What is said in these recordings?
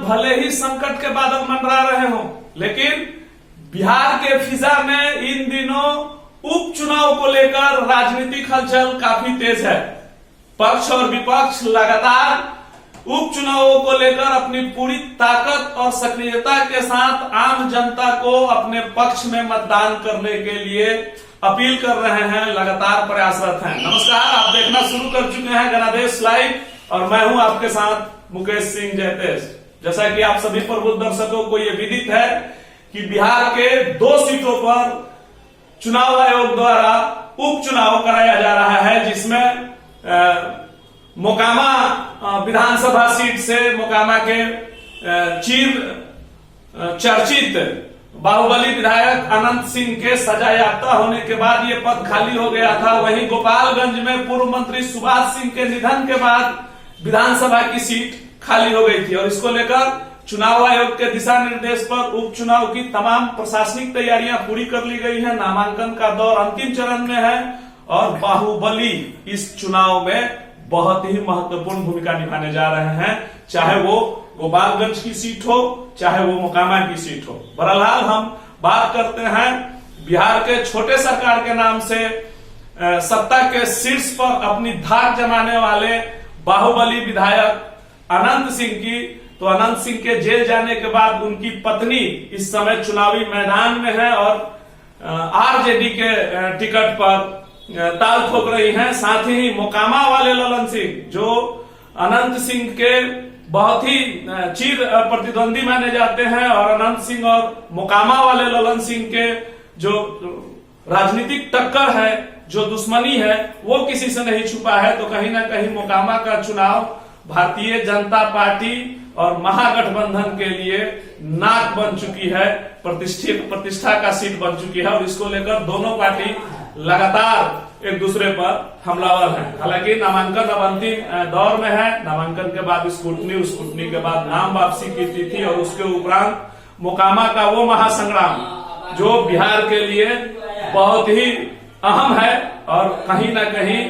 भले ही संकट के बादल मंडरा रहे हों, लेकिन बिहार के फिजा में इन दिनों उपचुनाव को लेकर राजनीतिक हलचल काफी तेज है। पक्ष और विपक्ष लगातार उपचुनावों को लेकर अपनी पूरी ताकत और सक्रियता के साथ आम जनता को अपने पक्ष में मतदान करने के लिए अपील कर रहे हैं, लगातार प्रयासरत हैं। नमस्कार, आप देखना शुरू कर चुके हैं जनादेश लाइव और मैं हूं आपके साथ मुकेश सिंह जयतेश। जैसा कि आप सभी प्रबुद्ध दर्शकों को यह विदित है कि बिहार के 2 सीटों पर चुनाव आयोग द्वारा उपचुनाव कराया जा रहा है, जिसमें मोकामा विधानसभा सीट से मोकामा के चिर चर्चित बाहुबली विधायक अनंत सिंह के सजायाफ्ता होने के बाद ये पद खाली हो गया था। वहीं गोपालगंज में पूर्व मंत्री सुभाष सिंह के निधन के बाद विधानसभा की सीट खाली हो गई थी और इसको लेकर चुनाव आयोग के दिशा निर्देश पर उपचुनाव की तमाम प्रशासनिक तैयारियां पूरी कर ली गई है। नामांकन का दौर अंतिम चरण में है और बाहुबली इस चुनाव में बहुत ही महत्वपूर्ण भूमिका निभाने जा रहे हैं, चाहे वो गोपालगंज की सीट हो, चाहे वो मोकामा की सीट हो। बहरहाल हम बात करते हैं बिहार के छोटे सरकार के नाम से सत्ता के शीर्ष पर अपनी धाक जमाने वाले बाहुबली विधायक अनंत सिंह की। तो अनंत सिंह के जेल जाने के बाद उनकी पत्नी इस समय चुनावी मैदान में है और आरजेडी के टिकट पर ताल ठोक रही हैं। साथ ही मोकामा वाले ललन सिंह, जो अनंत सिंह के बहुत ही चिर प्रतिद्वंदी माने जाते हैं, और अनंत सिंह और मोकामा वाले ललन सिंह के जो राजनीतिक टक्कर है, जो दुश्मनी है, वो किसी से नहीं छुपा है। तो कहीं ना कहीं मोकामा का चुनाव भारतीय जनता पार्टी और महागठबंधन के लिए नाक बन चुकी है, प्रतिष्ठा का सीट बन चुकी है और इसको लेकर दोनों पार्टी लगातार एक दूसरे पर हमलावर हैं। हालांकि नामांकन अब अंतिम दौर में है। नामांकन के बाद स्क्रूटनी के बाद नाम वापसी की तिथि और उसके उपरांत मोकामा का वो महासंग्राम जो बिहार के लिए बहुत ही अहम है और कहीं ना कहीं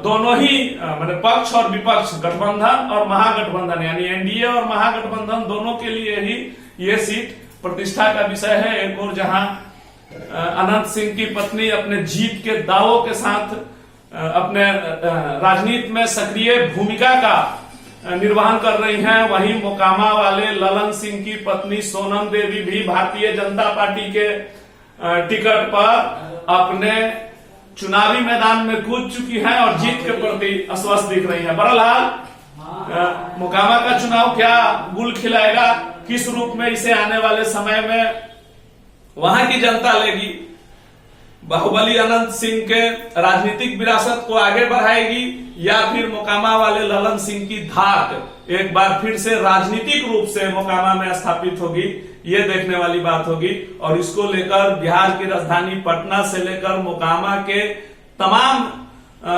दोनों ही मतलब पक्ष और विपक्ष, गठबंधन और महागठबंधन यानी एनडीए और महागठबंधन दोनों के लिए ही ये सीट प्रतिष्ठा का विषय है। एक और जहां अनंत सिंह की पत्नी अपने जीत के दावों के साथ अपने राजनीति में सक्रिय भूमिका का निर्वहन कर रही हैं, वहीं मोकामा वाले ललन सिंह की पत्नी सोनम देवी भी भारतीय जनता पार्टी के टिकट पर अपने चुनावी मैदान में कूद चुकी हैं और जीत के प्रति अस्वस्थ दिख रही हैं। बहरहाल मोकामा का चुनाव क्या गुल खिलाएगा, किस रूप में इसे आने वाले समय में वहां की जनता लेगी, बाहुबली अनंत सिंह के राजनीतिक विरासत को आगे बढ़ाएगी या फिर मोकामा वाले ललन सिंह की धाक एक बार फिर से राजनीतिक रूप से मोकामा में स्थापित होगी, ये देखने वाली बात होगी। और इसको लेकर बिहार की राजधानी पटना से लेकर मोकामा के तमाम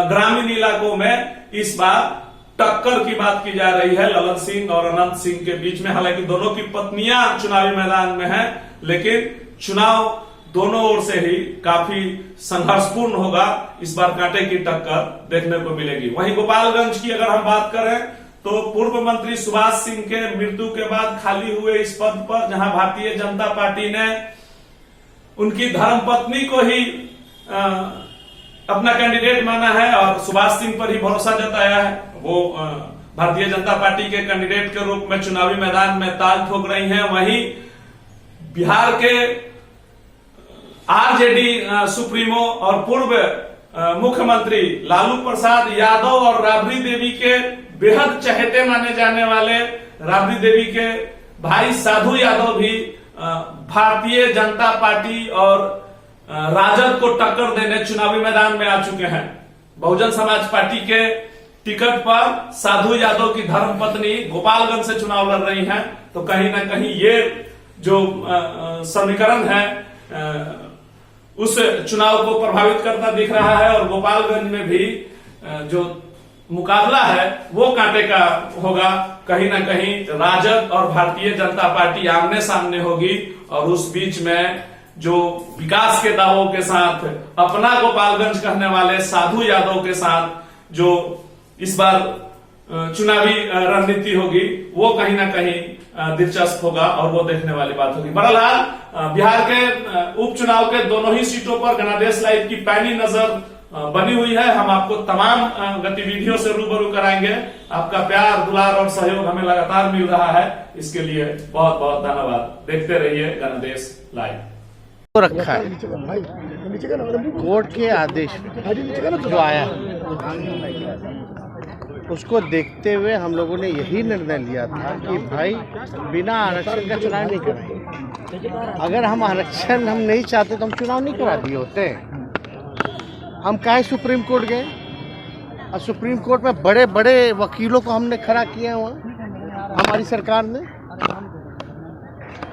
ग्रामीण इलाकों में इस बार टक्कर की बात की जा रही है ललन सिंह और अनंत सिंह के बीच में। हालांकि दोनों की पत्नियां चुनावी मैदान में हैं, लेकिन चुनाव दोनों ओर से ही काफी संघर्षपूर्ण होगा। इस बार कांटे की टक्कर देखने को मिलेगी। वहीं गोपालगंज की अगर हम बात करें तो पूर्व मंत्री सुभाष सिंह के मृत्यु के बाद खाली हुए इस पद पर, जहां भारतीय जनता पार्टी ने उनकी धर्मपत्नी को ही अपना कैंडिडेट माना है और सुभाष सिंह पर ही भरोसा जताया है। वो भारतीय जनता पार्टी के कैंडिडेट के रूप में चुनावी मैदान में ताल ठोक रही हैं। वहीं बिहार के आरजेडी सुप्रीमो और पूर्व मुख्यमंत्री लालू प्रसाद यादव और राबड़ी देवी के बेहद चहेते माने जाने वाले राबड़ी देवी के भाई साधु यादव भी भारतीय जनता पार्टी और राजद को टक्कर देने चुनावी मैदान में आ चुके हैं। बहुजन समाज पार्टी के टिकट पर साधु यादव की धर्मपत्नी गोपालगंज से चुनाव लड़ रही हैं। तो कहीं ना कहीं ये जो समीकरण है उस चुनाव को प्रभावित करता दिख रहा है और गोपालगंज में भी जो मुकाबला है वो कांटे का होगा। कहीं ना कहीं राजद और भारतीय जनता पार्टी आमने सामने होगी और उस बीच में जो विकास के दावों के साथ अपना गोपालगंज कहने वाले साधु यादव के साथ जो इस बार चुनावी रणनीति होगी वो कहीं ना कहीं दिलचस्प होगा और वो देखने वाली बात होगी। बहरहाल बिहार के उपचुनाव के दोनों ही सीटों पर गणादेश लाइव की पैनी नजर बनी हुई है। हम आपको तमाम गतिविधियों से रूबरू कराएंगे। आपका प्यार, दुलार और सहयोग हमें लगातार मिल रहा है, इसके लिए बहुत बहुत धन्यवाद। देखते रहिए गणादेश लाइव। तो रखा है कोर्ट के आदेश जो आया उसको देखते हुए हम लोगों ने यही निर्णय लिया था कि भाई बिना आरक्षण का चुनाव नहीं करेंगे। अगर हम आरक्षण हम नहीं चाहते तो हम चुनाव नहीं करा दिए होते। हम काहे सुप्रीम कोर्ट गए और सुप्रीम कोर्ट में बड़े बड़े वकीलों को हमने खड़ा किया वहाँ हमारी सरकार ने।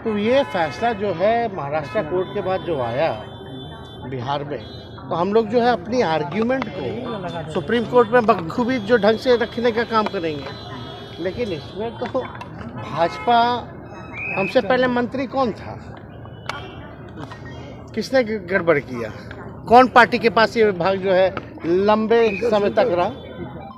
तो ये फैसला जो है महाराष्ट्र कोर्ट के बाद जो आया बिहार में, तो हम लोग जो है अपनी आर्ग्यूमेंट को सुप्रीम कोर्ट में बखूबी जो ढंग से रखने का काम करेंगे। लेकिन इसमें तो भाजपा, हमसे पहले मंत्री कौन था, किसने गड़बड़ किया, कौन पार्टी के पास ये विभाग जो है लंबे समय तक रहा?